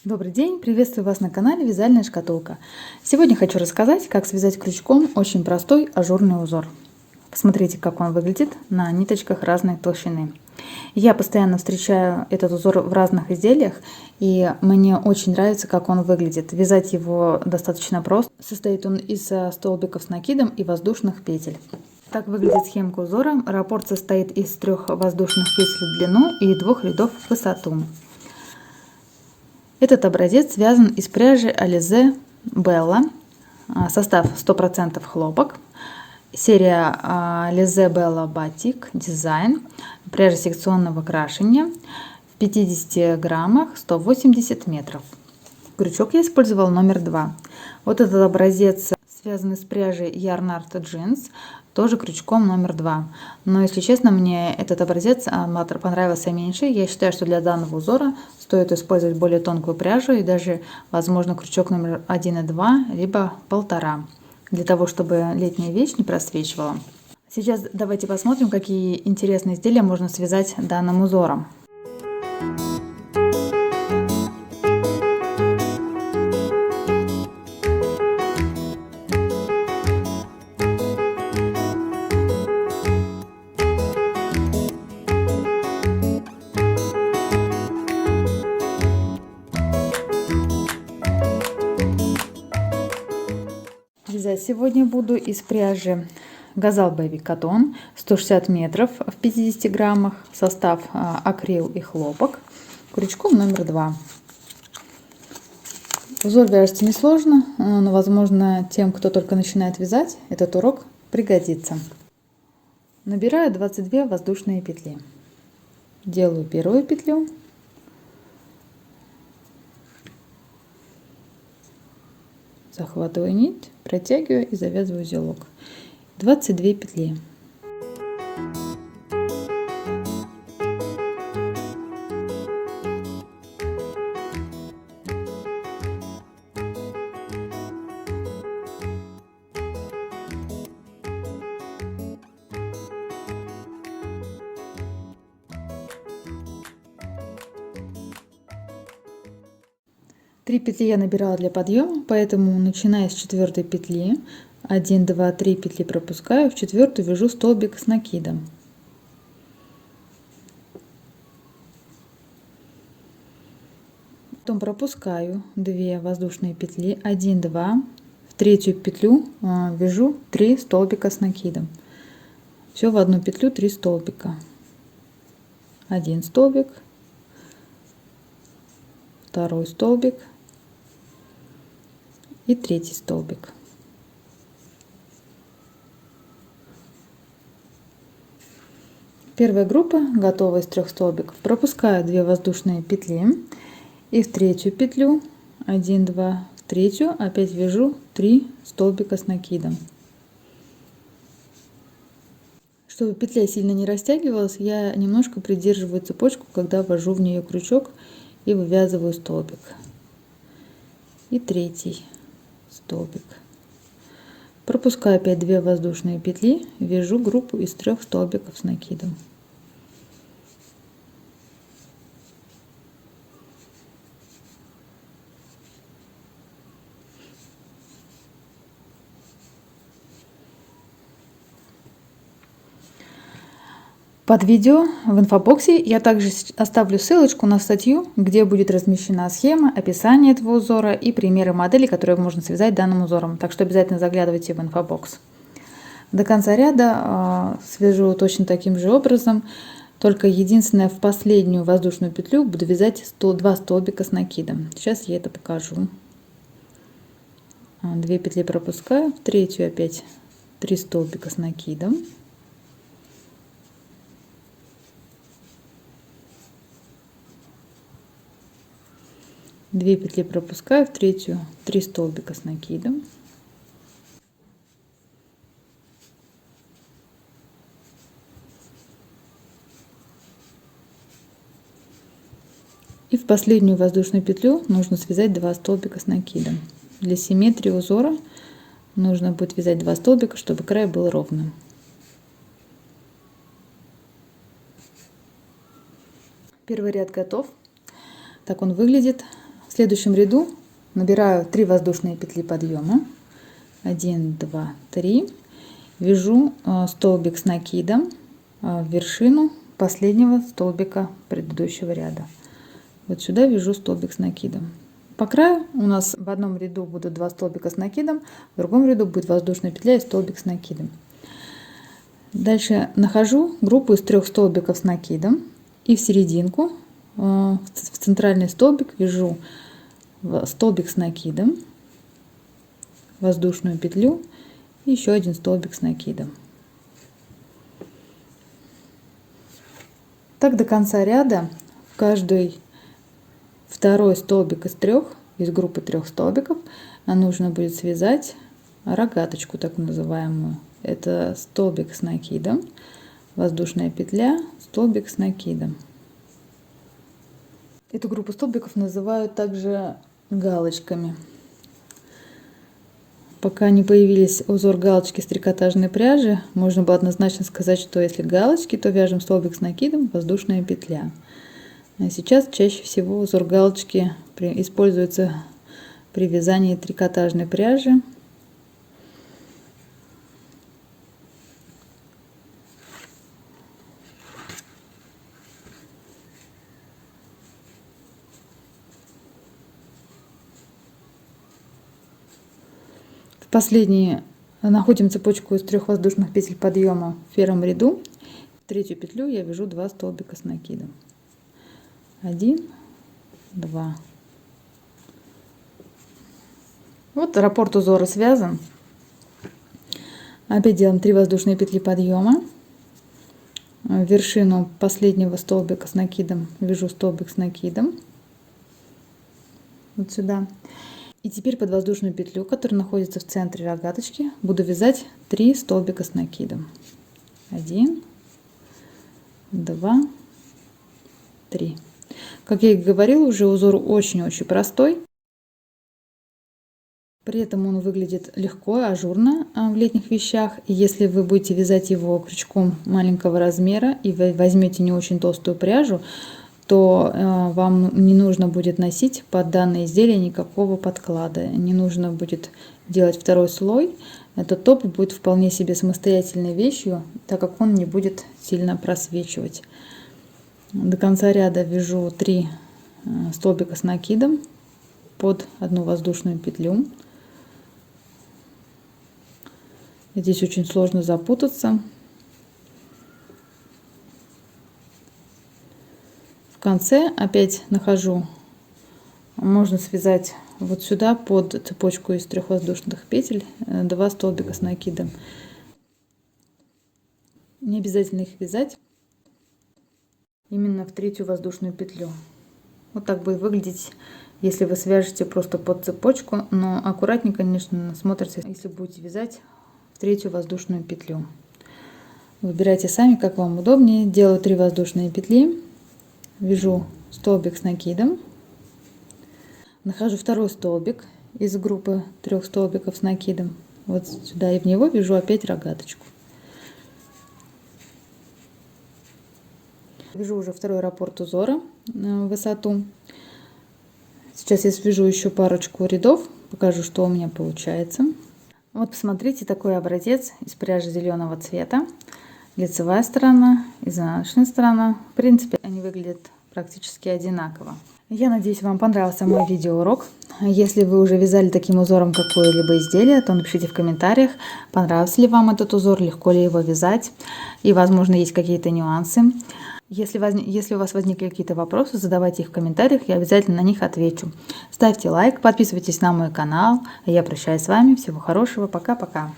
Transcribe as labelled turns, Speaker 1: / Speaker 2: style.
Speaker 1: Добрый день, приветствую вас на канале Вязальная шкатулка. Сегодня хочу рассказать, как связать крючком очень простой ажурный узор. Посмотрите, как он выглядит на ниточках разной толщины. Я постоянно встречаю этот узор в разных изделиях, и мне очень нравится, как он выглядит. Вязать его достаточно просто. Состоит он из столбиков с накидом и воздушных петель. Так выглядит схемка узора. Раппорт состоит из 3 воздушных петель в длину и 2 рядов в высоту. Этот образец связан из пряжи Alize Bella. Состав 100% хлопок. Серия Alize Bella Batik Design. Пряжа секционного крашения. В 50 граммах 180 метров. Крючок я использовала номер 2. Вот этот образец связан из пряжи Yarn Art Jeans. Тоже крючком номер 2. Но, если честно, мне этот образец понравился меньше. Я считаю, что для данного узора стоит использовать более тонкую пряжу и даже, возможно, крючок номер 1 и 2, либо 1,5, для того, чтобы летняя вещь не просвечивала. Сейчас давайте посмотрим, какие интересные изделия можно связать данным узором. Вязать сегодня буду из пряжи Gazal Baby Cotton 160 метров в 50 граммах. Состав акрил и хлопок. Крючком номер 2. Узор вяжется несложно, но, возможно, тем, кто только начинает вязать, этот урок пригодится. Набираю 22 воздушные петли. Делаю первую петлю. Захватываю нить, протягиваю и завязываю узелок. 22 петли. Три петли я набирала для подъема, поэтому начиная с 4 петли, 1, 2, 3 петли пропускаю, в 4 вяжу столбик с накидом. Потом пропускаю 2 воздушные петли, 1, 2, в 3 петлю вяжу 3 столбика с накидом. Все в одну петлю 3 столбика. 1 столбик, 2 столбик и 3 столбик. Первая группа готова из 3 столбиков. Пропускаю 2 воздушные петли и в 3 петлю 1, 2, в 3 опять вяжу 3 столбика с накидом. Чтобы петля сильно не растягивалась, я немножко придерживаю цепочку, когда ввожу в нее крючок и вывязываю столбик. И 3 столбик. Пропускаю опять 2 воздушные петли, вяжу группу из 3 столбиков с накидом. Под видео в инфобоксе я также оставлю ссылочку на статью, где будет размещена схема, описание этого узора и примеры моделей, которые можно связать данным узором. Так что обязательно заглядывайте в инфобокс. До конца ряда свяжу точно таким же образом, только единственное, в последнюю воздушную петлю буду вязать 2 столбика с накидом. Сейчас я это покажу. 2 петли пропускаю, в 3 опять 3 столбика с накидом. Две петли пропускаю, в 3 3 столбика с накидом. И в последнюю воздушную петлю нужно связать 2 столбика с накидом. Для симметрии узора нужно будет вязать 2 столбика, чтобы край был ровным. Первый ряд готов. Так он выглядит. В следующем ряду набираю 3 воздушные петли подъема. 1, 2, 3. Вяжу столбик с накидом в вершину последнего столбика предыдущего ряда. Вот сюда вяжу столбик с накидом. По краю у нас в одном ряду будут 2 столбика с накидом, в другом ряду будет воздушная петля и столбик с накидом. Дальше нахожу группу из 3 столбиков с накидом и в серединку, в центральный столбик вяжу столбик с накидом, воздушную петлю и еще один столбик с накидом. Так до конца ряда. В каждый второй столбик из группы 3 столбиков нужно будет связать рогаточку, так называемую. Это столбик с накидом, воздушная петля, столбик с накидом. Эту группу столбиков называют также галочками. Пока не появились узор галочки с трикотажной пряжи, можно было однозначно сказать, что если галочки, то вяжем столбик с накидом, воздушная петля. А сейчас чаще всего узор галочки используется при вязании трикотажной пряжи. Последние находим цепочку из 3 воздушных петель подъема в первом ряду. В третью петлю я вяжу 2 столбика с накидом. 1, 2. Вот раппорт узора связан. Опять делаем 3 воздушные петли подъема. В вершину последнего столбика с накидом вяжу столбик с накидом. Вот сюда. И теперь под воздушную петлю, которая находится в центре рогаточки, буду вязать 3 столбика с накидом. 1, 2, 3. Как я и говорила, уже узор очень-очень простой. При этом он выглядит легко и ажурно в летних вещах. И если вы будете вязать его крючком маленького размера и вы возьмете не очень толстую пряжу, то вам не нужно будет носить под данное изделие никакого подклада. Не нужно будет делать второй слой. Этот топ будет вполне себе самостоятельной вещью, так как он не будет сильно просвечивать. До конца ряда вяжу 3 столбика с накидом под одну воздушную петлю. Здесь очень сложно запутаться. В конце опять нахожу, можно связать вот сюда под цепочку из 3 воздушных петель 2 столбика с накидом. Не обязательно их вязать именно в третью воздушную петлю. Вот так будет выглядеть, если вы свяжете просто под цепочку, но аккуратнее, конечно, смотрится, если будете вязать в третью воздушную петлю. Выбирайте сами, как вам удобнее. Делаю 3 воздушные петли, вяжу столбик с накидом, нахожу второй столбик из группы 3 столбиков с накидом, вот сюда, и в него вяжу опять рогаточку. Вяжу уже второй раппорт узора в высоту. Сейчас я свяжу еще парочку рядов, покажу, что у меня получается. Вот посмотрите, такой образец из пряжи зеленого цвета. Лицевая сторона, изнаночная сторона. В принципе, они выглядят практически одинаково. Я надеюсь, вам понравился мой видеоурок. Если вы уже вязали таким узором какое-либо изделие, то напишите в комментариях, понравился ли вам этот узор, легко ли его вязать, и, возможно, есть какие-то нюансы. Если у вас возникли какие-то вопросы, задавайте их в комментариях, я обязательно на них отвечу. Ставьте лайк, подписывайтесь на мой канал. Я прощаюсь с вами. Всего хорошего. Пока-пока.